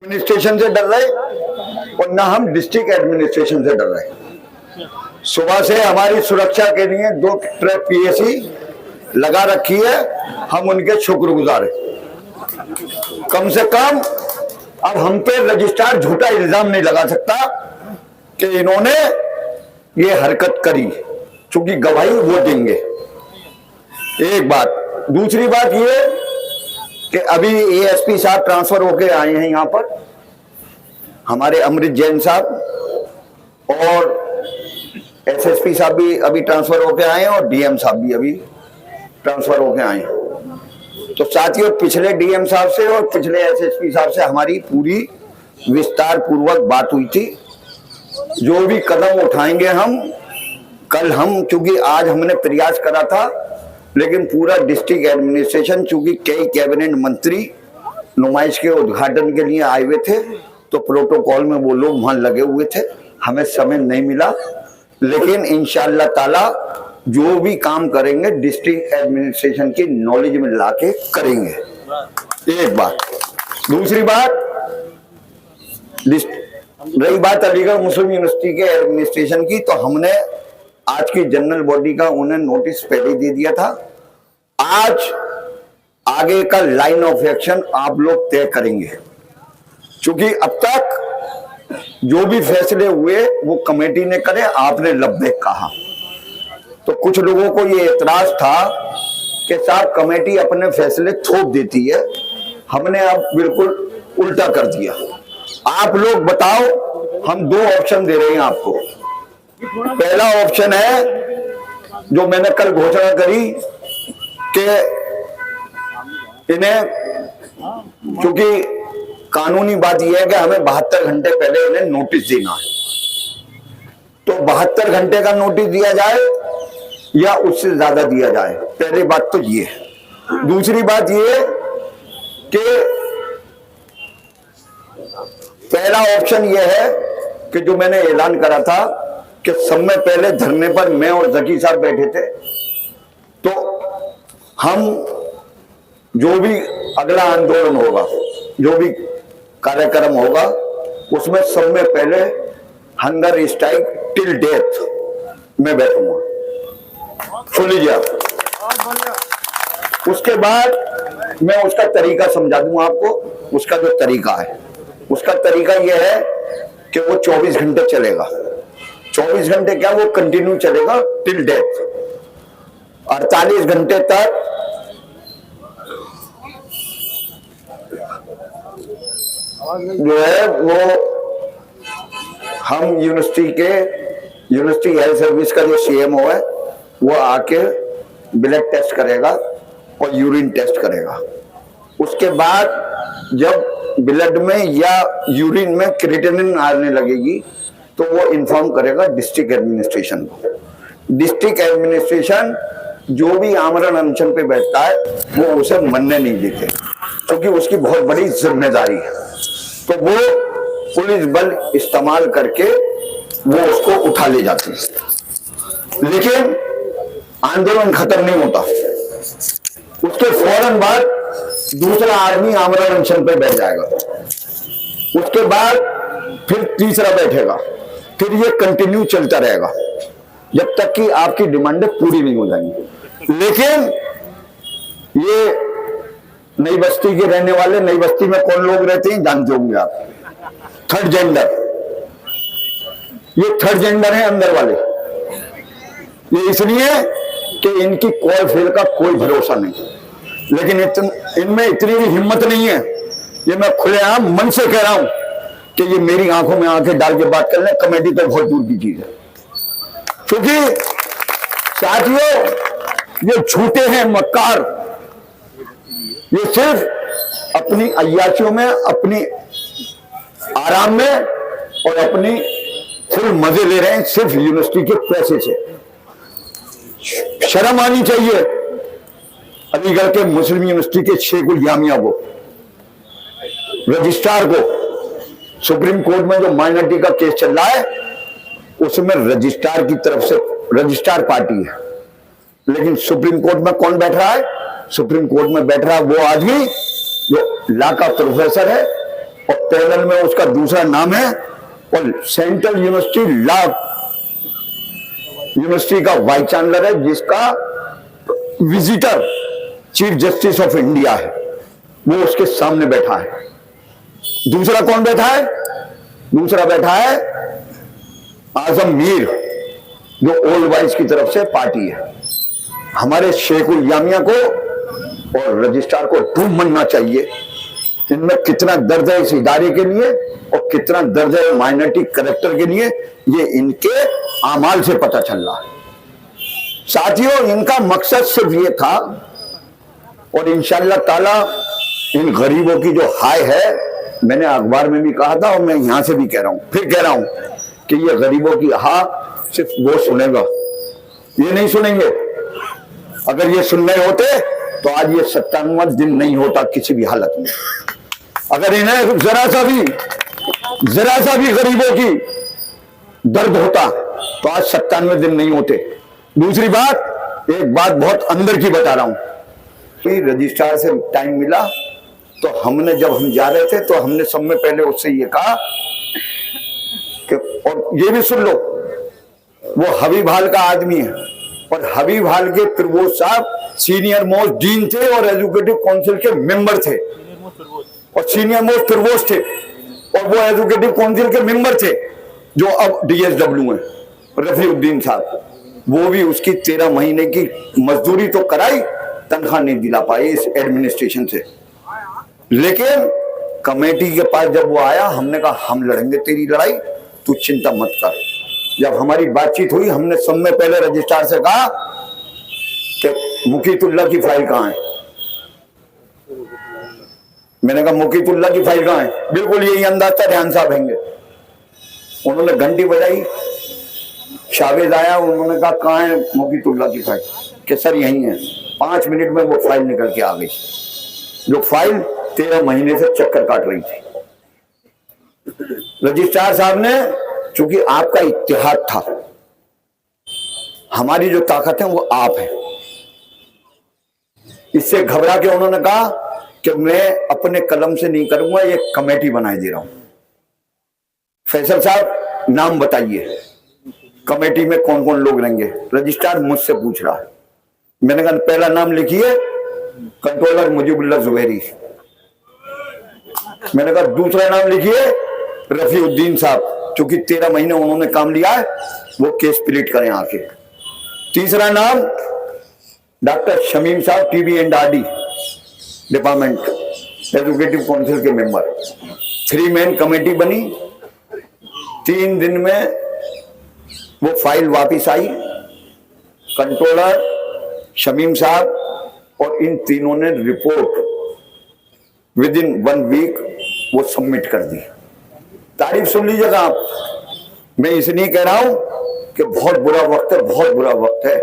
Administration से डर रहे और ना हम डिस्ट्रिक्ट एडमिनिस्ट्रेशन से डर रहे। सुबह से हमारी सुरक्षा के लिए 2 ट्रक पीएसी लगा रखी है, हम उनके शुक्रगुजार हैं। कम से कम अब हम पे रजिस्ट्रार झूठा इल्जाम नहीं लगा सकता कि इन्होंने ये हरकत करी, क्योंकि गवाही वो देंगे। एक बात। दूसरी बात ये कि अभी एएसपी साहब ट्रांसफर होके आए हैं यहाँ पर, हमारे अमृत जैन साहब, और एसएसपी साहब भी अभी ट्रांसफर होके आए हैं और डीएम साहब भी अभी ट्रांसफर होके आए हैं। तो साथियों, पिछले डीएम साहब से और पिछले एसएसपी साहब से हमारी पूरी विस्तार पूर्वक बात हुई थी। जो भी कदम उठाएंगे हम कल, चूंकि आज हमने प्रयास करा था, लेकिन पूरा डिस्ट्रिक्ट एडमिनिस्ट्रेशन, चूंकि कई कैबिनेट मंत्री नुमाइश के उद्घाटन के लिए आए हुए थे, तो प्रोटोकॉल में वो लोग वहां लगे हुए थे, हमें समय नहीं मिला। लेकिन इंशाअल्लाह ताला जो भी काम करेंगे डिस्ट्रिक्ट एडमिनिस्ट्रेशन की नॉलेज में लाके करेंगे। एक बात। दूसरी बात, रही बात अलीगढ़ मुस्लिम यूनिवर्सिटी के एडमिनिस्ट्रेशन की, तो हमने आज की जनरल बॉडी का उन्हें नोटिस पहले दे दिया था। आज आगे का लाइन ऑफ एक्शन आप लोग तय करेंगे, क्योंकि अब तक जो भी फैसले हुए वो कमेटी ने करे, आपने लब्बैक कहा। तो कुछ लोगों को ये एतराज था कि साहब कमेटी अपने फैसले थोप देती है, हमने अब बिल्कुल उल्टा कर दिया। आप लोग बताओ, हम 2 ऑप्शन दे रहे हैं आपको। पहला ऑप्शन है जो मैंने कल घोषणा करी कि इन्हें, क्योंकि कानूनी बात यह है कि हमें 72 घंटे पहले इन्हें नोटिस देना है, तो 72 घंटे का नोटिस दिया जाए या उससे ज्यादा दिया जाए। पहली बात तो ये। दूसरी बात ये कि पहला ऑप्शन ये है कि जो मैंने ऐलान करा था कि समय पहले धरने पर मैं और जकी साहब बैठे थे, तो हम जो भी अगला आंदोलन होगा, जो भी कार्यक्रम होगा, उसमें समय पहले हंगर स्ट्राइक टिल डेथ में बैठूंगा। सुन लीजिए आप। उसके बाद मैं उसका तरीका समझा दूंगा आपको। उसका जो तरीका है, उसका तरीका यह है कि वो 24 घंटे चलेगा। 24 घंटे क्या, वो कंटिन्यू चलेगा टिल डेथ। 48 घंटे तक जो है वो हम यूनिवर्सिटी हेल्थ सर्विस का जो सीएमओ है वो आके ब्लड टेस्ट करेगा और यूरिन टेस्ट करेगा। उसके बाद जब ब्लड में या यूरिन में क्रिएटिनिन आने लगेगी तो वो इन्फॉर्म करेगा डिस्ट्रिक्ट एडमिनिस्ट्रेशन को। डिस्ट्रिक्ट एडमिनिस्ट्रेशन जो भी आमरण अनशन पे बैठता है वो उसे मरने नहीं देते, क्योंकि उसकी बहुत बड़ी जिम्मेदारी है। तो वो पुलिस बल इस्तेमाल करके वो उसको उठा ले जाते हैं, लेकिन आंदोलन खत्म नहीं होता। उसके फौरन बाद दूसरा आदमी आमरण अनशन पे बैठ जाएगा, उसके बाद फिर तीसरा बैठेगा, फिर ये कंटिन्यू चलता रहेगा जब तक कि आपकी डिमांडें पूरी नहीं हो जाएंगी। लेकिन ये नई बस्ती के रहने वाले, नई बस्ती में कौन लोग रहते हैं जानते होंगे आप, थर्ड जेंडर। ये थर्ड जेंडर है अंदर वाले। ये इसलिए कि इनकी कॉल फेल का कोई भरोसा नहीं, लेकिन इनमें इतनी भी हिम्मत नहीं है। ये मैं खुलेआम मन से कह रहा हूं कि ये मेरी आंखों में आंखें डाल के बात कर लें, कमेटी तो बहुत दूर की चीज है। क्योंकि साथियों ये झूठे हैं, मक्कार। ये सिर्फ अपनी अय्याशियों में, अपनी आराम में और अपनी फुल मजे ले रहे हैं, सिर्फ यूनिवर्सिटी के पैसे से। शर्म आनी चाहिए अलीगढ़ के मुस्लिम यूनिवर्सिटी के शेखुल जामिया को, रजिस्ट्रार को। सुप्रीम कोर्ट में जो माइनॉरिटी का केस चल रहा है उसमें रजिस्ट्रार की तरफ से, रजिस्ट्रार पार्टी है, लेकिन सुप्रीम कोर्ट में कौन बैठ रहा है? सुप्रीम कोर्ट में बैठ रहा है वो आदमी जो लॉ का प्रोफेसर है और पैनल में उसका दूसरा नाम है, और सेंट्रल यूनिवर्सिटी का वाइस चांसलर है, जिसका visitor chief justice of India है, वो उसके सामने बैठा है। दूसरा कौन बैठा है? दूसरा बैठा है आजम मीर, जो ओल्ड बॉयज की तरफ से पार्टी है। हमारे शेखुल जामिया को और रजिस्ट्रार को ढूंढ मनना चाहिए, इनमें कितना दर्द है इस इदारे के लिए और कितना दर्द है माइनॉरिटी करेक्टर के लिए, ये इनके आमाल से पता चल रहा है। साथियों, इनका मकसद सिर्फ ये था, और इंशाअल्लाह ताला इन गरीबों की जो हाय है, मैंने अखबार में भी कहा था और मैं यहां से भी कह रहा हूं, फिर कह रहा हूं कि ये गरीबों की हा सिर्फ वो सुनेगा, ये नहीं सुनेंगे। अगर ये सुन रहे होते तो आज ये 97वां दिन नहीं होता किसी भी हालत में। अगर इन्हें जरा सा भी गरीबों की दर्द होता तो आज 97वें दिन नहीं होते। दूसरी बात, एक बात बहुत अंदर की बता रहा हूं कि रजिस्ट्रार से टाइम मिला तो हमने, जब हम जा रहे थे तो हमने सब में पहले उससे ये कहा कि, और ये भी सुन लो, वो हबीब हाल का आदमी है और हबीब हाल के प्रभोज साहब सीनियर मोस्ट डीन थे और एजुकेटिव काउंसिल के मेंबर थे, और सीनियर मोस्ट प्रभोज थे, और वो एजुकेटिव काउंसिल के मेंबर थे जो अब DSW हैं, रफीउद्दीन साहब। वो भी उसकी 13 महीने की मजदूरी तो कराई, तनख्वाह नहीं दिला पाए इस एडमिनिस्ट्रेशन से। लेकिन कमेटी के पास जब वो आया, हमने कहा हम लड़ेंगे तेरी लड़ाई, तू चिंता मत कर। जब हमारी बातचीत हुई, हमने सब में पहले रजिस्ट्रार से कहा कि मुकीतुल्लाह की फाइल कहां है। मैंने कहा मुकीतुल्लाह की फाइल कहां है, बिल्कुल यही अंदाज था ध्यान साहब हैंगे। उन्होंने घंटी बजाई, शावेज आया, उन्होंने कहा कहां है मुकीतुल्लाह की फाइल, कि सर यही है। 5 मिनट में वो फाइल निकल के आ गई, जो फाइल 13 महीने से चक्कर काट रही थी। रजिस्ट्रार साहब ने, चूंकि आपका इत्तेहाद था, हमारी जो ताकत है वो आप है, इससे घबरा के उन्होंने कहा कि मैं अपने कलम से नहीं करूंगा, ये कमेटी बनाए दे रहा हूं। फैसल साहब नाम बताइए, कमेटी में कौन कौन लोग रहेंगे। रजिस्ट्रार मुझसे पूछ रहा है। मैंने कहा पहला नाम लिखिए, कंट्रोलर मुजीबुल्लाह जुबैरी। मैंने कहा दूसरा नाम लिखिए रफीउद्दीन साहब, क्योंकि 13 महीने उन्होंने काम लिया है, वो केस प्लीट करें आके। तीसरा नाम डॉक्टर शमीम साहब, TB&RD डिपार्टमेंट, एजुकेटिव काउंसिल के मेंबर। 3 मैन कमेटी बनी, 3 दिन में वो फाइल वापिस आई। कंट्रोलर, शमीम साहब और इन तीनों ने रिपोर्ट विद इन 1 वीक वो सबमिट कर दी। तारीफ सुन लीजिएगा आप, मैं इसलिए कह रहा हूं कि बहुत बुरा वक्त है, बहुत बुरा वक्त है।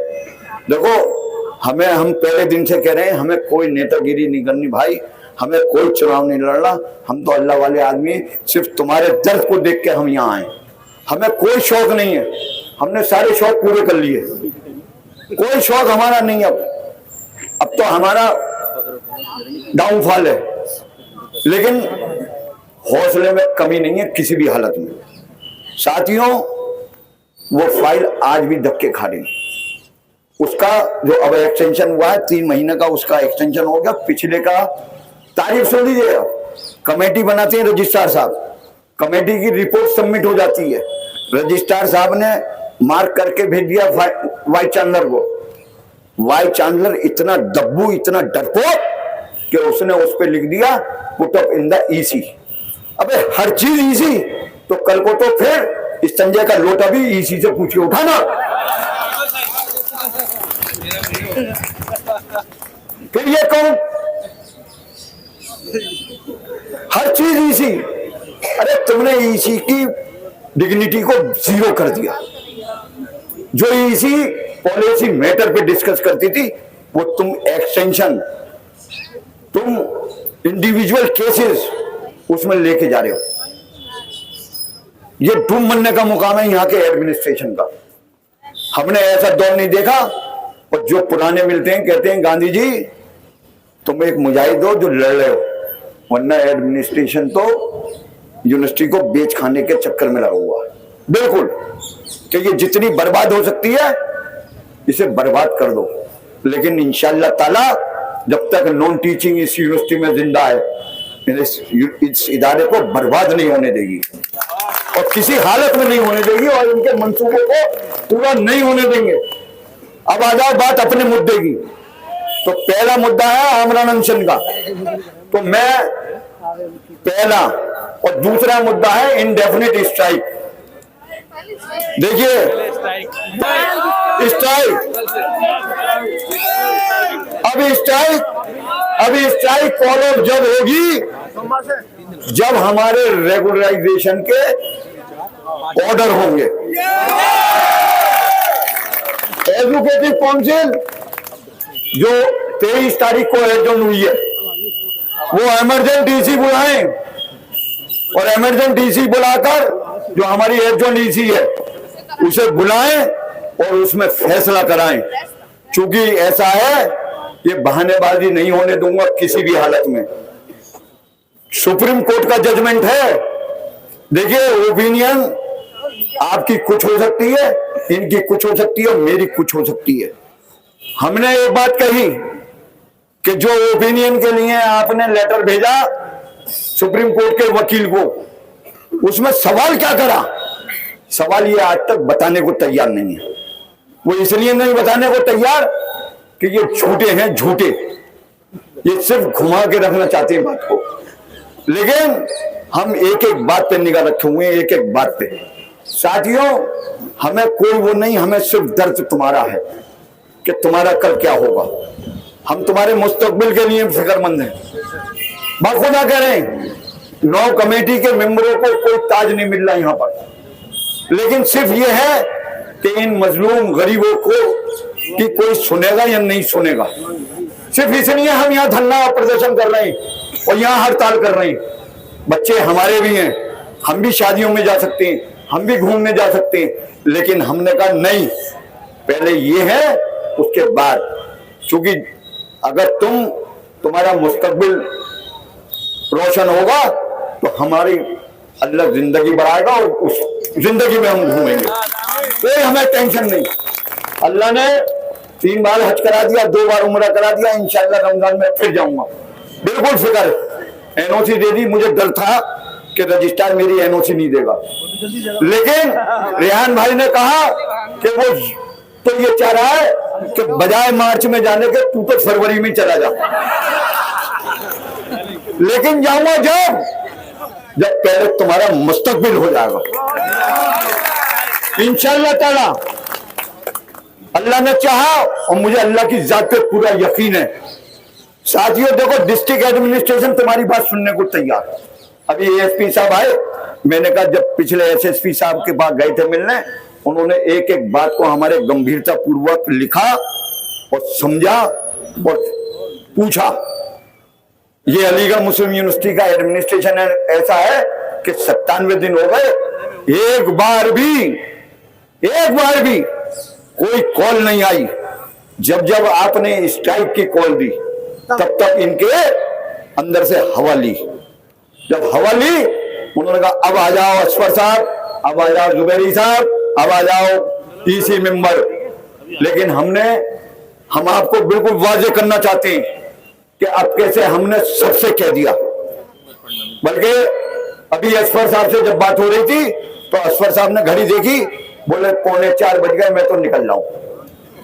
देखो, हम पहले दिन से कह रहे हैं, हमें कोई नेतागिरी नहीं करनी भाई, हमें कोई चुनाव नहीं लड़ना, हम तो अल्लाह वाले आदमी, सिर्फ तुम्हारे दर्द को देख के हम यहाँ आए। हमें कोई शौक नहीं है, हमने सारे शौक पूरे कर लिए, कोई शौक हमारा नहीं। अब तो हमारा डाउनफॉल है, लेकिन हौसले में कमी नहीं है किसी भी हालत में। साथियों, वो फाइल आज भी धक्के खा रही, उसका जो अब एक्सटेंशन हुआ है 3 महीने का, उसका एक्सटेंशन हो गया। पिछले का तारीफ सुन लीजिए, कमेटी बनाते हैं रजिस्ट्रार साहब, कमेटी की रिपोर्ट सबमिट हो जाती है, रजिस्ट्रार साहब ने मार्क करके भेज दिया वाइस चांसलर को। वाइस चांसलर इतना दब्बू, इतना डरपोक कि उसने उस पर लिख दिया put up in the EC। अबे हर चीज EC, तो कल को तो फिर इस संजय का लोटा भी EC से पूछ के उठाना। फिर ये कौन, हर चीज EC। अरे तुमने EC की डिग्निटी को 0 कर दिया। जो EC पॉलिसी मैटर पे डिस्कस करती थी, वो तुम एक्सटेंशन, तुम इंडिविजुअल केसेस उसमें लेके जा रहे हो। ये ढूंढ बनने का मुकाम है यहाँ के एडमिनिस्ट्रेशन का। हमने ऐसा दौर नहीं देखा। और जो पुराने मिलते हैं कहते हैं गांधी जी तुम एक मुजाहिद हो जो लड़ रहे हो, वरना एडमिनिस्ट्रेशन तो यूनिवर्सिटी को बेच खाने के चक्कर में लगा हुआ है। बिल्कुल कि ये जितनी बर्बाद हो सकती है इसे बर्बाद कर दो, लेकिन इंशाअल्लाह ताला जब तक नॉन टीचिंग इस यूनिवर्सिटी में जिंदा है इस इदारे को बर्बाद नहीं होने देगी और किसी हालत में नहीं होने देगी और इनके मंसूबों को पूरा नहीं होने देंगे। अब आ जाओ बात अपने मुद्दे की। तो पहला मुद्दा है आमरण अनशन का, तो मैं पहला, और दूसरा मुद्दा है इंडेफिनिट स्ट्राइक। देखिए स्ट्राइक, अभी स्ट्राइक कॉल ऑफ जब होगी जब हमारे रेगुलराइजेशन के ऑर्डर होंगे। एजुकेटिव काउंसिल जो 23 तारीख को एडजॉर्न हुई है वो इमरजेंट डीसी बुलाएं और इमरजेंट डीसी बुलाकर जो हमारी एडजॉर्न डीसी है उसे बुलाएं और उसमें फैसला कराएं। चूंकि ऐसा है ये बहानेबाजी नहीं होने दूंगा किसी भी हालत में। सुप्रीम कोर्ट का जजमेंट है। देखिए ओपिनियन आपकी कुछ हो सकती है, इनकी कुछ हो सकती है, मेरी कुछ हो सकती है। हमने एक बात कही कि जो ओपिनियन के लिए आपने लेटर भेजा सुप्रीम कोर्ट के वकील को, उसमें सवाल क्या करा? सवाल ये आज तक बताने को तैयार नहीं है। वो इसलिए नहीं बताने को तैयार कि ये झूठे हैं, झूठे, ये सिर्फ घुमा के रखना चाहते हैं बात को। लेकिन हम एक एक बात पे निगाह रखे हुए हैं, एक एक बात पे। साथियों हमें कोई वो नहीं, हमें सिर्फ दर्द तुम्हारा है कि तुम्हारा कल क्या होगा। हम तुम्हारे मुस्तकबिल के लिए फिक्रमंद हैं। बाखुदा कह रहे हैं 9 कमेटी के मेंबरों को कोई ताज नहीं मिल रहा यहां पर, लेकिन सिर्फ ये है कि इन मजलूम गरीबों को कि कोई सुनेगा या नहीं सुनेगा। सिर्फ इसलिए हम यहाँ धरना प्रदर्शन कर रहे हैं और यहाँ हड़ताल कर रहे हैं। बच्चे हमारे भी हैं, हम भी शादियों में जा सकते हैं, हम भी घूमने जा सकते हैं, लेकिन हमने कहा नहीं, पहले ये है उसके बाद। क्योंकि अगर तुम्हारा मुस्तकबिल रोशन होगा तो हमारी अल्लाह जिंदगी बढ़ाएगा और उस जिंदगी में हम घूमेंगे, कोई हमें टेंशन नहीं। अल्लाह ने 3 बार हज करा दिया, 2 बार उम्रा करा दिया, इंशाअल्लाह रमजान में फिर जाऊंगा, बिल्कुल फिक्र। एनओसी दे दी, मुझे डर था कि रजिस्ट्रार मेरी एनओसी नहीं देगा, लेकिन रेहान भाई ने कहा कि वो तो ये चाह रहा है कि बजाय मार्च में जाने के तू तो फरवरी में चला जा। लेकिन जाऊंगा जब पहले तुम्हारा मुस्तकबिल हो जाएगा इंशाअल्लाह ताला। अल्लाह ने चाहा और मुझे अल्लाह की जात पे पूरा यकीन है। साथियों देखो डिस्ट्रिक्ट एडमिनिस्ट्रेशन तुम्हारी बात सुनने को तैयार है। अभी एएसपी साहब आए, मैंने कहा जब पिछले एसएसपी साहब के पास गए थे मिलने, उन्होंने एक एक बात को हमारे गंभीरता पूर्वक लिखा और समझा और पूछा। ये अलीगढ़ मुस्लिम यूनिवर्सिटी का एडमिनिस्ट्रेशन ऐसा है कि 97 दिन हो गए, एक बार भी कोई कॉल नहीं आई। जब आपने स्ट्राइक की कॉल दी तब तक इनके अंदर से हवा ली। जब हवा ली उन्होंने कहा अब आ जाओ असफर साहब, अब आ जाओ जुबैरी साहब, अब आ जाओ टीसी मेंबर। लेकिन हम आपको बिल्कुल वाजे करना चाहते हैं कि अब कैसे हमने सबसे कह दिया। बल्कि अभी असफर साहब से जब बात हो रही थी तो असफर साहब ने घड़ी देखी, बोले 3:45 बज गए, मैं तो निकल जाऊं,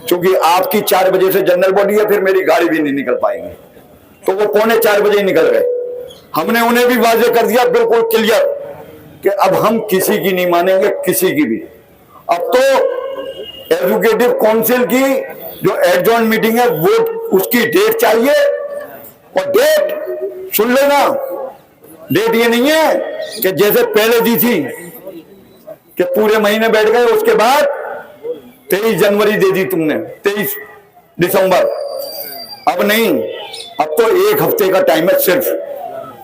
क्योंकि आपकी 4 बजे से जनरल बॉडी है, फिर मेरी गाड़ी भी नहीं निकल पाएगी। तो वो 3:45 बजे निकल गए। हमने उन्हें भी वाजे कर दिया बिल्कुल क्लियर कि अब हम किसी की नहीं मानेंगे, किसी की भी। अब तो एजुकेटिव काउंसिल की जो एडजॉर्न मीटिंग है वो उसकी डेट चाहिए, और डेट सुन लेना, डेट ये नहीं है कि जैसे पहले दी थी कि पूरे महीने बैठ गए, उसके बाद 23 जनवरी दे दी तुमने, 23 दिसंबर। अब नहीं, अब तो 1 हफ्ते का टाइम है, सिर्फ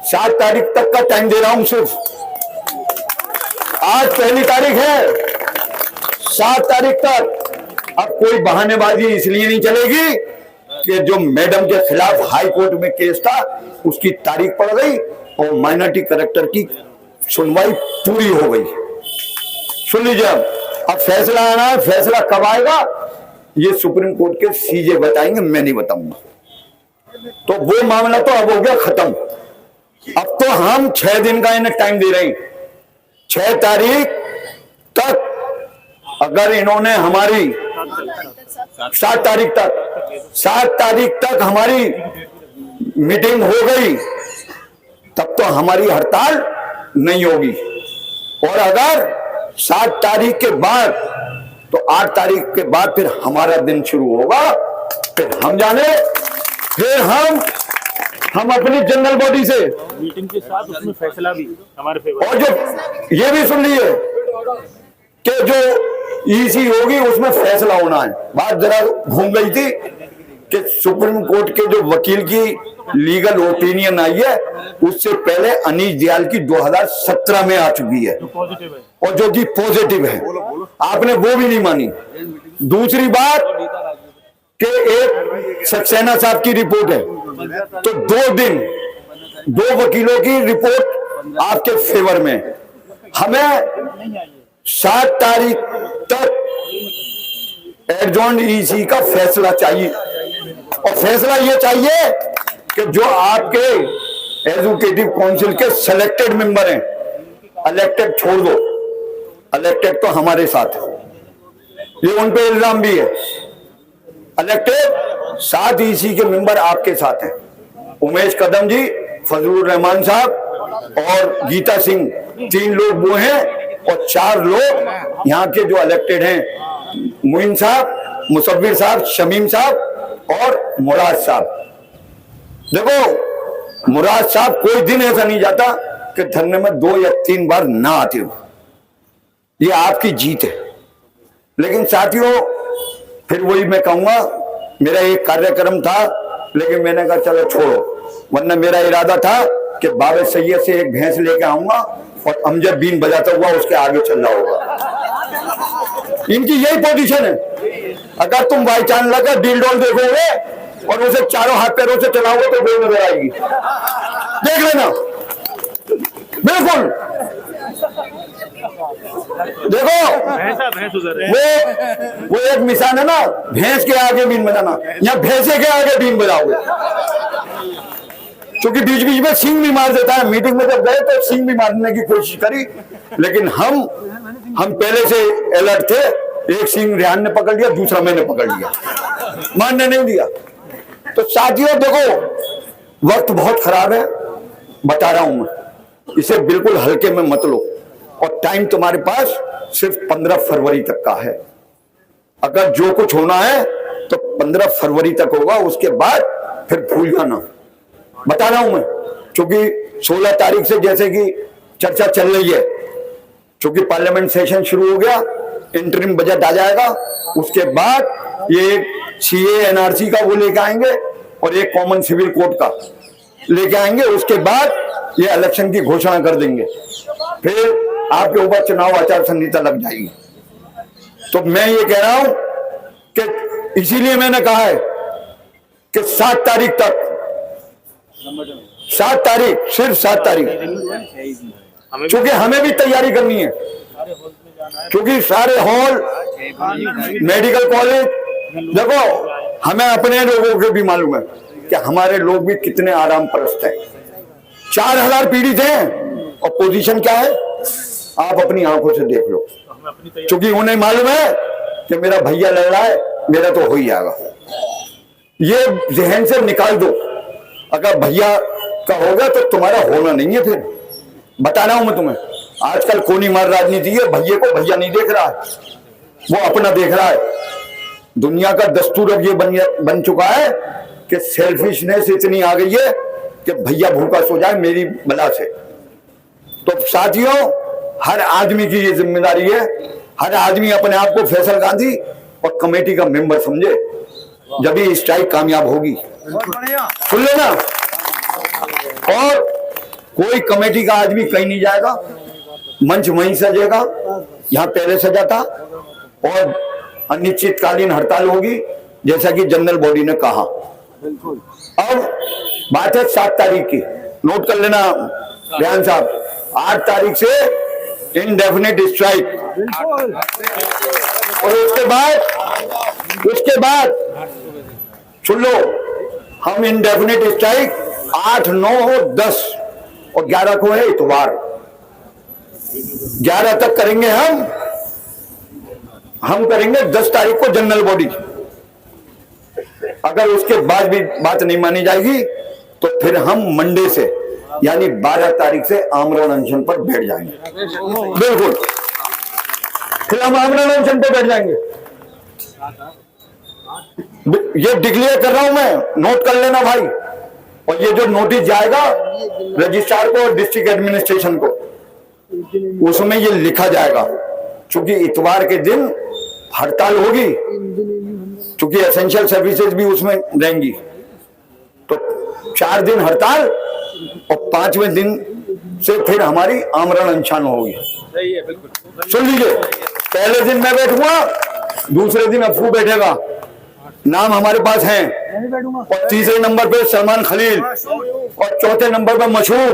7 तारीख तक का टाइम दे रहा हूं सिर्फ। आज 1 तारीख है, 7 तारीख तक। अब कोई बहानेबाजी इसलिए नहीं चलेगी कि जो मैडम के खिलाफ हाई कोर्ट में केस था उसकी तारीख पड़ गई और माइनॉरिटी करेक्टर की सुनवाई पूरी हो गई। सुन लीजिए, अब फैसला आना है, फैसला कब आएगा ये सुप्रीम कोर्ट के सीजे बताएंगे, मैं नहीं बताऊंगा। तो वो मामला तो अब हो गया खत्म। अब तो हम 6 दिन का इन्हें टाइम दे रहे हैं। 6 तारीख तक अगर इन्होंने हमारी 7 तारीख तक हमारी मीटिंग हो गई तब तो हमारी हड़ताल नहीं होगी। और अगर 7 तारीख के बाद तो 8 तारीख के बाद फिर हमारा दिन शुरू होगा। फिर हम जाने, फिर हम अपनी जनरल बॉडी से मीटिंग के साथ उसमें फैसला भी हमारे फेवर। और जो ये भी सुन लीजिए कि जो ईसी होगी उसमें फैसला होना है। बात जरा घूम गई थी कि सुप्रीम कोर्ट के जो वकील की लीगल ओपिनियन आई है उससे पहले अनीश दयाल की 2017 में आ चुकी है, पॉजिटिव है, और जो कि पॉजिटिव है। आपने वो भी नहीं मानी। दूसरी बात कि एक सक्सेना साहब की रिपोर्ट है, तो 2 दिन 2 वकीलों की रिपोर्ट आपके फेवर में। हमें 7 तारीख तक एडजॉर्न ईसी का फैसला चाहिए, और फैसला ये चाहिए कि जो आपके एजुकेटिव काउंसिल के सिलेक्टेड मेंबर हैं, इलेक्टेड छोड़ दो, इलेक्टेड तो हमारे साथ है, ये उन पे इल्जाम भी है। इलेक्टेड 7 ईसी के मेंबर आपके साथ हैं, उमेश कदम जी, फजलुर रहमान साहब और गीता सिंह, 3 लोग वो हैं, और 4 लोग यहाँ के जो इलेक्टेड हैं, मुइन साहब, मुसव्विर साहब, शमीम साहब और मुराद साहब। देखो, मुराद साहब कोई दिन ऐसा नहीं जाता कि धरने में 2 या 3 बार ना आते हो, ये आपकी जीत है। लेकिन साथियों, फिर वही मैं कहूंगा, मेरा एक कार्यक्रम था लेकिन मैंने कहा चलो छोड़ो, वरना मेरा इरादा था कि बाबे सैयद से एक भैंस लेके आऊंगा और अमजद बीन बजाता हुआ उसके आगे चल रहा होगा। इनकी यही पोजीशन है। अगर तुम बाई चांस लगा डील डॉल देखोगे और उसे चारों हाथ पैरों से चलाओगे तो गोल नजर आएगी, देख लेना। बिल्कुल देखो, वो एक मिसाल है ना, भैंस के आगे बीन बजाना, या भैंसे के आगे बीन बजाओगे, क्योंकि बीच बीच में सींग भी मार देता है। मीटिंग में जब गए तो सींग भी मारने की कोशिश करी, लेकिन हम पहले से अलर्ट थे। एक सींग रेहान ने पकड़ लिया, दूसरा मैंने पकड़ लिया, मारने नहीं दिया। तो साथियों देखो, वक्त बहुत खराब है, बता रहा हूं मैं, इसे बिल्कुल हल्के में मत लो। और टाइम तुम्हारे पास सिर्फ 15 फरवरी तक का है। अगर जो कुछ होना है तो 15 फरवरी तक होगा, उसके बाद फिर भूल जाना। बता रहा हूं मैं, क्योंकि 16 तारीख से जैसे कि चर्चा चल रही है, क्योंकि पार्लियामेंट सेशन शुरू हो गया, इंटरिम बजट आ जाएगा, उसके बाद ये सीए एनआरसी का वो लेके आएंगे और एक कॉमन सिविल कोड का लेके आएंगे। उसके बाद ये इलेक्शन की घोषणा कर देंगे, फिर आपके ऊपर चुनाव आचार संहिता लग जाएगी। तो मैं ये कह रहा हूं कि इसीलिए मैंने कहा है कि 7 तारीख तक, 7 तारीख, सिर्फ 7 तारीख, क्योंकि हमें भी तैयारी करनी है, क्योंकि सारे हॉल, मेडिकल कॉलेज, देखो हमें अपने लोगों के भी मालूम है कि हमारे लोग भी कितने आराम परस्त हैं। 4000 पीड़ित हैं और पोजीशन क्या है आप अपनी आंखों से देख लो, क्योंकि उन्हें मालूम है कि मेरा भैया लड़ रहा है, मेरा तो हो ही जाएगा। ये जहन से निकाल दो, अगर भैया का होगा तो तुम्हारा होना नहीं है। फिर बता रहा हूं मैं तुम्हें, आजकल कोनी मार राजनीति है, भैया को भैया नहीं देख रहा है, वो अपना देख रहा है। दुनिया का दस्तूर अब ये बन चुका है कि सेल्फिशनेस इतनी आ गई है कि भैया भूखा सो जाए मेरी बला से। तो साथियों, हर आदमी की ये जिम्मेदारी है, हर आदमी अपने आप को फैसल गांधी और कमेटी का मेंबर समझे, जब ये स्ट्राइक कामयाब होगी। सुन लेना, और कोई कमेटी का आदमी कहीं नहीं जाएगा, मंच वहीं सजेगा, यहां पहले सजा था, और अनिश्चितकालीन हड़ताल होगी जैसा कि जनरल बॉडी ने कहा। अब बात है 7 तारीख की, नोट कर लेना ध्यान साहब, 8 तारीख से इंडेफिनिट स्ट्राइक, और उसके बाद सुन लो, हम इंडेफिनिट स्ट्राइक 8, 9, 10 और 11 को है इतवार, 11 तक करेंगे हम करेंगे 10 तारीख को जनरल बॉडी। अगर उसके बाद भी बात नहीं मानी जाएगी तो फिर हम मंडे से यानी 12 तारीख से आमरण अनशन पर बैठ जाएंगे। बिल्कुल, फिर हम आमरण अनशन पर बैठ जाएंगे। ये डिक्लेयर कर रहा हूं मैं, नोट कर लेना भाई। और ये जो नोटिस जाएगा रजिस्ट्रार को और डिस्ट्रिक्ट एडमिनिस्ट्रेशन को, उसमें ये लिखा जाएगा, क्योंकि इतवार के दिन हड़ताल होगी, क्योंकि एसेंशियल सर्विसेज भी उसमें रहेंगी, तो 4 दिन हड़ताल और 5वें दिन से फिर हमारी आमरण अनशन होगी। सुन लीजिए, पहले दिन मैं बैठूंगा, दूसरे दिन अफू बैठेगा, नाम हमारे पास हैं, और तीसरे नंबर पे सलमान खलील और चौथे नंबर पे मशहूर।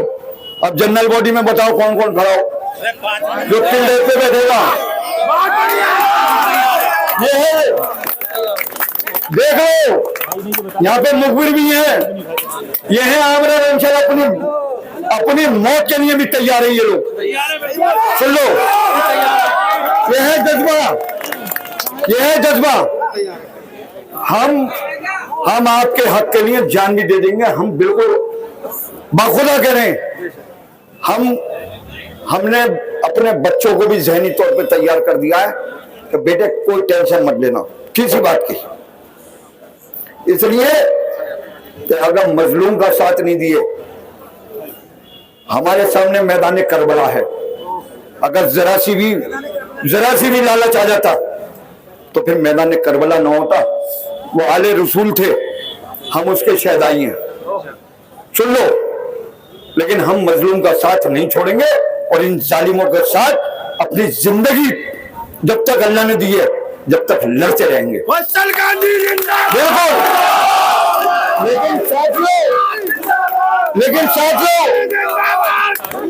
अब जनरल बॉडी में बताओ कौन कौन खड़ा हो जो 3 डेट पे बैठेगा। ये है, देख लो, यहाँ पे मुखबिर भी है, ये है आमरण अनशन, अपनी मौत के लिए भी तैयार है ये लोग। सुन लो, ये है जज्बा, हम आपके हक के लिए जान भी दे देंगे। हम बिल्कुल बाखुदा करें, हमने अपने बच्चों को भी ज़हनी तौर पे तैयार कर दिया है कि बेटे कोई टेंशन मत लेना किसी बात की। इसलिए कि अगर मजलूम का साथ नहीं दिए, हमारे सामने मैदान करबला है, अगर जरा सी भी लालच आ जाता तो फिर मैदान करबला ना होता। वो आले रसूल थे, हम उसके शहदाई हैं, सुन लो। लेकिन हम मजलूम का साथ नहीं छोड़ेंगे और इन जालिमों के साथ अपनी जिंदगी जब तक अल्लाह ने दी है जब तक लड़ते रहेंगे। बिल्कुल।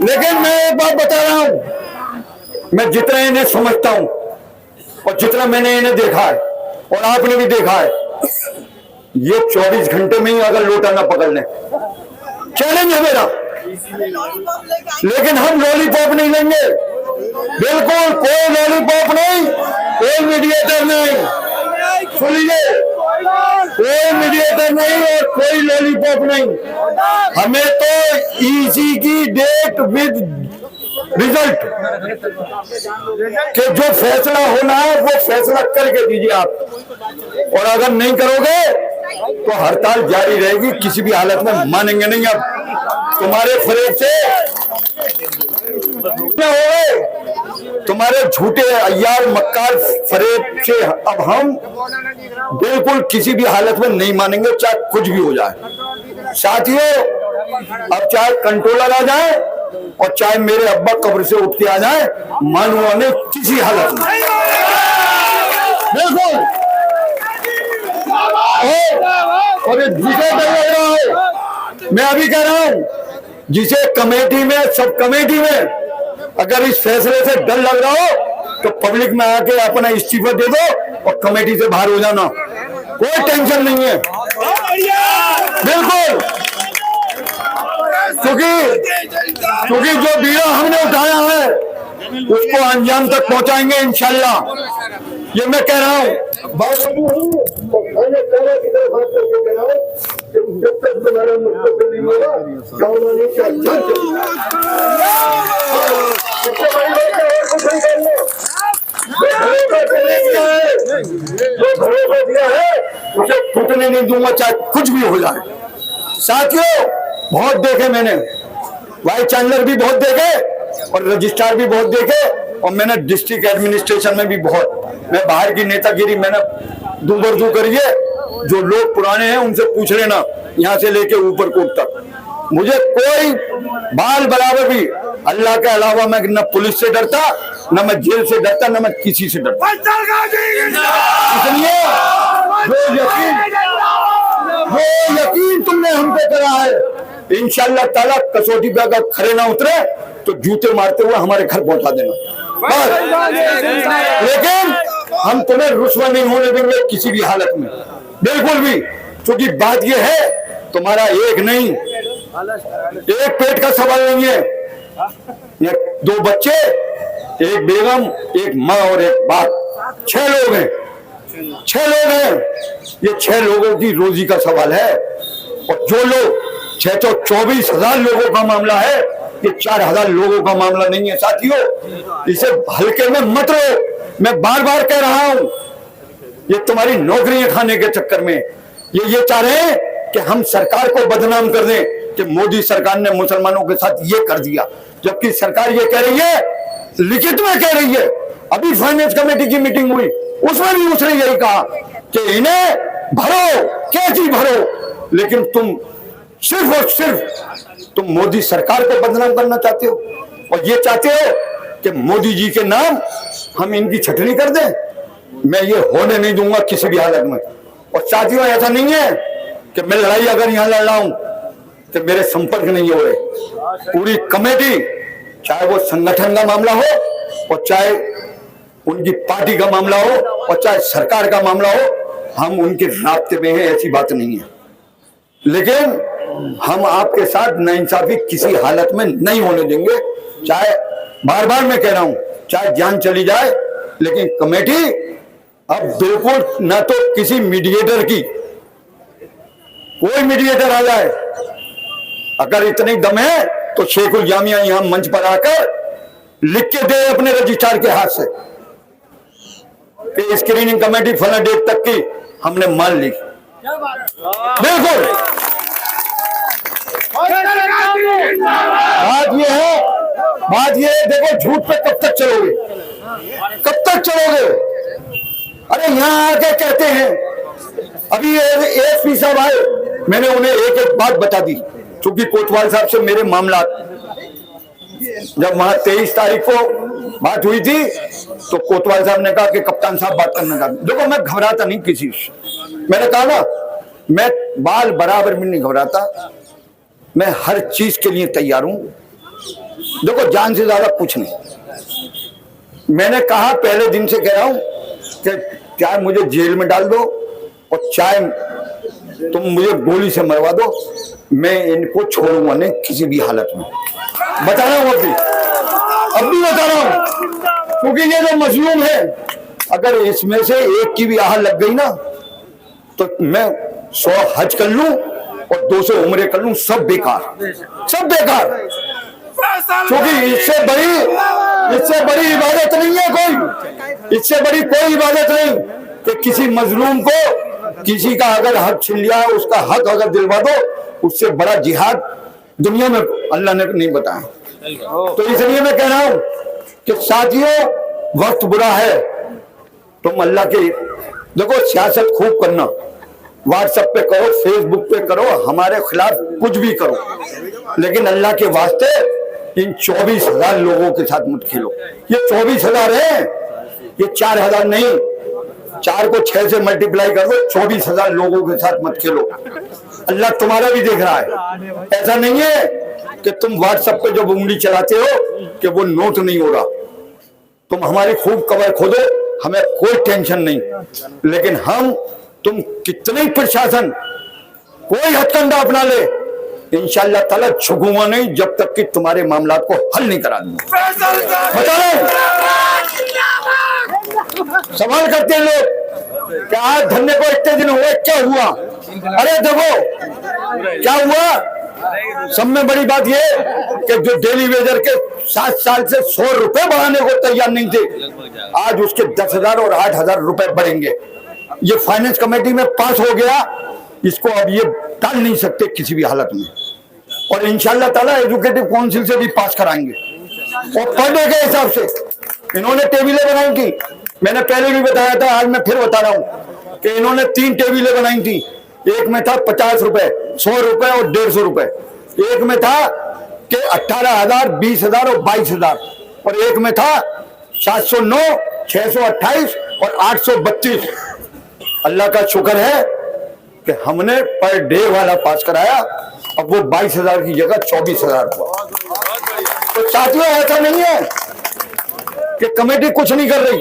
लेकिन मैं एक बात बता रहा हूं, मैं जितना इन्हें समझता हूं और जितना मैंने इन्हें देखा है और आपने भी देखा है, ये 24 घंटे में ही अगर लोटा ना पकड़ लें, चैलेंज है मेरा। लेकिन हम लॉलीपॉप नहीं लेंगे, बिल्कुल कोई लॉलीपॉप नहीं, कोई मीडिएटर नहीं, सुन लीजिए, कोई मीडिएटर नहीं और कोई लॉलीपॉप नहीं। हमें तो ईसी की डेट विद रिजल्ट के जो फैसला होना है वो फैसला करके दीजिए आप, और अगर नहीं करोगे तो हड़ताल जारी रहेगी, किसी भी हालत में मानेंगे नहीं। अब तुम्हारे फरेब से तुम्हारे झूठे अय्यार मक्कार फरेब से अब हम बिल्कुल किसी भी हालत में नहीं मानेंगे, चाहे कुछ भी हो जाए। साथियों, अब चाहे कंट्रोलर आ जाए और चाहे मेरे अब्बा कब्र से उठ के आ जाए, मानूंगा नहीं किसी हालत में, बिल्कुल। और जिसे डर लग रहा है, मैं अभी कह रहा हूं, जिसे कमेटी में, सब कमेटी में अगर इस फैसले से डर लग रहा हो तो पब्लिक में आके अपना इस्तीफा दे दो और कमेटी से बाहर हो जाना, कोई टेंशन नहीं है, बिल्कुल। क्योंकि जो बीड़ा हमने उठाया है उसको अंजाम तक पहुंचाएंगे इंशाल्लाह, ये मैं कह रहा हूं। जब तक तुम्हारा मुस्तकबिल नहीं होगा, उसे टूटने नहीं दूंगा, चाहे कुछ भी हो जाए। साथियों, बहुत देखे मैंने, वाइस चांसलर भी बहुत देखे और रजिस्ट्रार भी बहुत देखे, और मैंने डिस्ट्रिक्ट एडमिनिस्ट्रेशन में भी बहुत, मैं बाहर की नेतागिरी मैंने दूर करी है। जो लोग पुराने हैं उनसे पूछ लेना, यहाँ से लेके ऊपर कोर्ट तक, मुझे कोई बाल बराबर भी अल्लाह के अलावा मैं न पुलिस से डरता, न मैं जेल से डरता, न मैं किसी से डरता। इसलिए जो यकीन तुमने हम पे करा है, इंशाअल्लाह ताला कसौटी पे अगर खरे ना उतरे तो तो जूते मारते हुए हमारे घर पहुंचा देना बस। लेकिन हम तुम्हें रुस्वा नहीं होने देंगे किसी भी हालत में, बिल्कुल भी। क्योंकि बात यह है, तुम्हारा एक नहीं, एक पेट का सवाल नहीं है, ये 2 बच्चे, एक बेगम, एक माँ और एक बाप, 6 लोग हैं, 6 लोग हैं। ये 6 लोगों की रोजी का सवाल है। और जो लोग 624,000 लोगों का मामला है, ये 4,000 लोगों का मामला नहीं है साथियों। इसे हल्के में मत लो, मैं बार बार कह रहा हूं। ये तुम्हारी नौकरियां खाने के चक्कर में ये चाह रहे हैं कि हम सरकार को बदनाम कर दें कि मोदी सरकार ने मुसलमानों के साथ ये कर दिया, जबकि सरकार ये कह रही है, लिखित में कह रही है। अभी फाइनेंस कमेटी की मीटिंग हुई, उसमें भी उसने यही कहा कि इन्हें भरो, कैसी भरो, लेकिन तुम सिर्फ और सिर्फ तुम मोदी सरकार को बदनाम करना चाहते हो और ये चाहते हो कि मोदी जी के नाम हम इनकी छटनी कर दें। मैं ये होने नहीं दूंगा किसी भी हालत में। और साथियों, ऐसा नहीं है कि मैं लड़ाई अगर यहां लड़ रहा हूं तो मेरे संपर्क नहीं हो रहे। पूरी कमेटी, चाहे वो संगठन का मामला हो और चाहे उनकी पार्टी का मामला हो और चाहे सरकार का मामला हो, हम उनके रास्ते में हैं, ऐसी बात नहीं है। लेकिन हम आपके साथ नाइंसाफी किसी हालत में नहीं होने देंगे, चाहे बार बार मैं कह रहा हूं, चाहे जान चली जाए। लेकिन कमेटी अब बिल्कुल न तो किसी मीडिएटर की, कोई मीडिएटर आ जाए, अगर इतनी दम है तो शेखुल जामिया यहां मंच पर आकर लिख के दे अपने रजिस्ट्रार के हाथ से कि स्क्रीनिंग कमेटी फला डेट तक की हमने मान ली। बिल्कुल बात ये है, देखो झूठ पे कब तक चलोगे, कब तक चलोगे? अरे यहां आके कहते हैं, अभी एएसपी साहब आए, मैंने उन्हें एक एक बात बता दी। चूंकि कोतवाल साहब से मेरे मामला, जब वहां 23 तारीख को बात हुई थी तो कोतवाल साहब ने कहा कि कप्तान साहब बात करना चाहते। देखो मैं घबराता नहीं किसी से, मैंने कहा ना, मैं बाल बराबर भी नहीं घबराता, मैं हर चीज के लिए तैयार हूं। देखो जान से ज्यादा कुछ नहीं। मैंने कहा, पहले दिन से कह रहा हूं कि चाहे मुझे जेल में डाल दो और चाहे तुम मुझे गोली से मरवा दो, मैं इनको छोड़ूंगा नहीं किसी भी हालत में। बता रहा हूं, अब भी बता रहा हूं, क्योंकि ये जो मजलूम है, अगर इसमें से एक की भी आह लग गई ना तो मैं 100 हज कर लूं और 200 उम्रे कर लूं, सब बेकार, सब बेकार। क्योंकि इससे बड़ी इबादत नहीं है कोई, इससे बड़ी कोई इबादत नहीं कि किसी मजलूम को किसी का अगर हक छीन लिया, उसका हक अगर दिलवा दो, उससे बड़ा जिहाद दुनिया में अल्लाह ने नहीं बताया। तो इसलिए मैं कह रहा हूं कि साथियों, वक्त बुरा है, तुम अल्लाह के देखो, सियासत खूब करना, व्हाट्सएप पे करो, फेसबुक पे करो, हमारे खिलाफ कुछ भी करो, लेकिन अल्लाह के वास्ते इन 24,000 लोगों के साथ मत खेलो। ये 24,000 है, ये 4,000 नहीं, 4 को 6 से मल्टीप्लाई कर दो, 24,000 लोगों के साथ मत खेलो। अल्लाह तुम्हारा भी देख रहा है। ऐसा नहीं है कि तुम व्हाट्सएप पे जब उंगली चलाते हो कि वो नोट नहीं हो रहा। तुम हमारी खूब कबर खोदो, हमें कोई टेंशन नहीं, लेकिन हम तुम कितने प्रशासन कोई हथकंडा अपना ले, इंशाअल्लाह ताला झुकूंगा नहीं जब तक कि तुम्हारे मामला को हल नहीं करा दूंगा। बता रहे सवाल करते हैं लोग कि आज धरने को इतने दिन हुए, क्या हुआ? अरे देखो क्या हुआ, सब में बड़ी बात ये कि जो डेली वेजर के 7 साल से 100 रुपए बढ़ाने को तैयार नहीं थे, आज उसके 10,000 और 8,000 रुपए बढ़ेंगे। ये फाइनेंस कमेटी में पास हो गया, इसको अब ये टाल नहीं सकते किसी भी हालत में, और इंशाअल्लाह ताला एजुकेटिव काउंसिल से भी पास कराएंगे। और पर डे के हिसाब से इन्होंने टेबलें बनाई थी, मैंने पहले भी बताया था, आज मैं फिर बता रहा हूं कि इन्होंने 3 टेबलें बनाई थी। एक में था 50 रुपए, 100 रुपए और 150 रुपए। एक में था कि 18,000, 20,000 और 22,000, और एक में था 709, 628 और 832। अल्लाह का शुक्र है कि हमने पर डे वाला पास कराया, अब वो 22,000 की जगह 24,000 हुआ। तो साथियों ऐसा नहीं है कि कमेटी कुछ नहीं कर रही।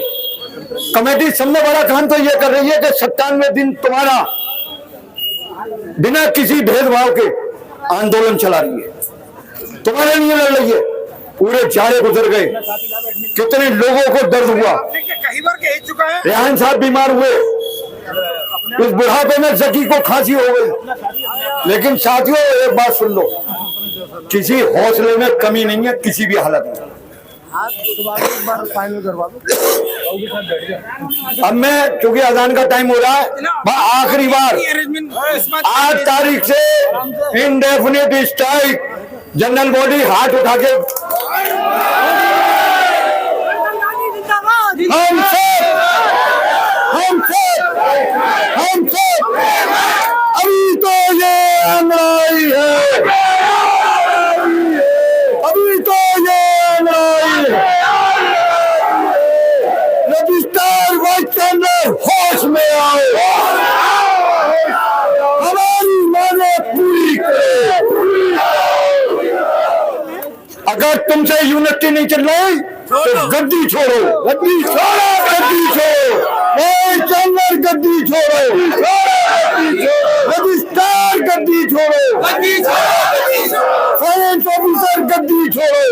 कमेटी सबसे बड़ा काम तो ये कर रही है कि 97 दिन तुम्हारा बिना किसी भेदभाव के आंदोलन चला रही है, तुम्हारे लिए लड़ रही है। पूरे जाड़े गुजर गए, कितने लोगों को दर्द हुआ, कई बार कह चुका है। रेहान साहब बीमार हुए, उस बुढ़ापे में जकी को खांसी हो गई। लेकिन साथियों एक बात सुन लो, किसी हौसले में कमी नहीं है किसी भी हालत में। अब मैं चूंकि अजान का टाइम हो रहा है, मैं आखिरी बार 8 तारीख से इंडेफिनिट स्ट्राइक जनरल बॉडी हाथ उठा के हम सब अभी तो ये लड़ाई है, अभी तो ये लड़ाई है। रजिस्ट्रार वाइस चांसलर होश में आओ, हमारी मांगे पूरी करो। अगर तुमसे यूनिटी नहीं चल रही तो गद्दी छोड़ो, गद्दी छोड़ो, गद्दी छोड़ो, चांसलर गद्दी छोड़ो, रजिस्ट्रार गद्दी छोड़ो, फाइनेंस ऑफिसर गद्दी छोड़ो।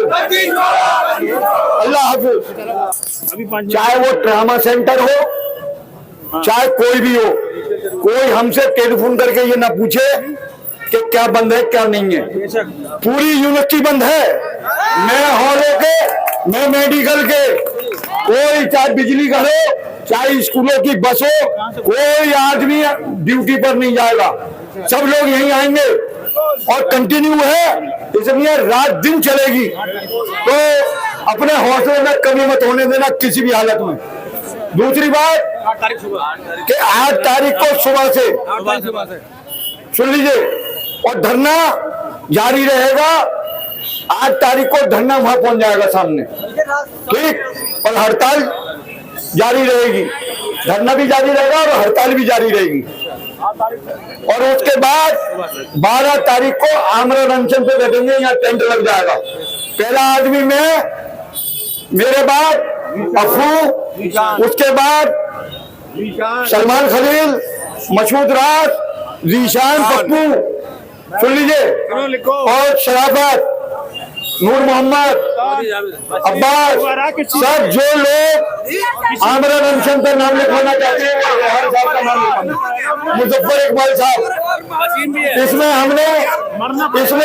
अल्लाह हाफिज। चाहे वो ट्रामा सेंटर हो, चाहे कोई भी हो, कोई हमसे टेलीफोन करके ये ना पूछे कि क्या बंद है क्या नहीं है। पूरी यूनिवर्सिटी बंद है, मैं हॉलों के, मैं मेडिकल के, कोई चाहे बिजली का हो, चाहे स्कूलों की बस हो, कोई आदमी ड्यूटी पर नहीं जाएगा, सब लोग यहीं आएंगे और कंटिन्यू है, इसलिए रात दिन चलेगी। तो अपने हौसले में कमी मत होने देना किसी भी हालत में। दूसरी बात कि 8 तारीख को सुबह से सुन लीजिए, और धरना जारी रहेगा। 8 तारीख को धरना वहां पहुंच जाएगा सामने, ठीक, और हड़ताल जारी रहेगी, धरना भी जारी रहेगा और हड़ताल भी जारी रहेगी। और उसके बाद 12 तारीख को आमरण अनशन पे बैठेंगे, यहाँ टेंट लग जाएगा। पहला आदमी मैं, मेरे बाद अफू, उसके बाद सलमान खलील, मसूद राज, जीशान पप्पू, सुन लीजिए, और शराफत, नूर मोहम्मद, अब्बास, सब जो लोग आमरण अनशन पर नाम लिखवाना चाहते हैं, हर साहब का नाम लिखवाना, मुजफ्फर इकबाल साहब, इसमें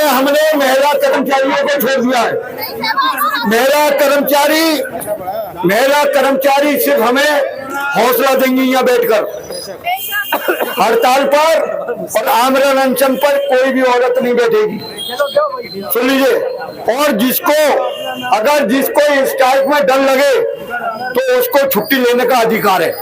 हमने महिला कर्मचारियों को छोड़ दिया है। महिला कर्मचारी सिर्फ हमें हौसला देंगी यहाँ बैठकर। हड़ताल पर और आमरण अनशन पर कोई भी औरत नहीं बैठेगी, सुन लीजिए। और अगर जिसको स्ट्राइक में डर लगे तो उसको छुट्टी लेने का अधिकार है।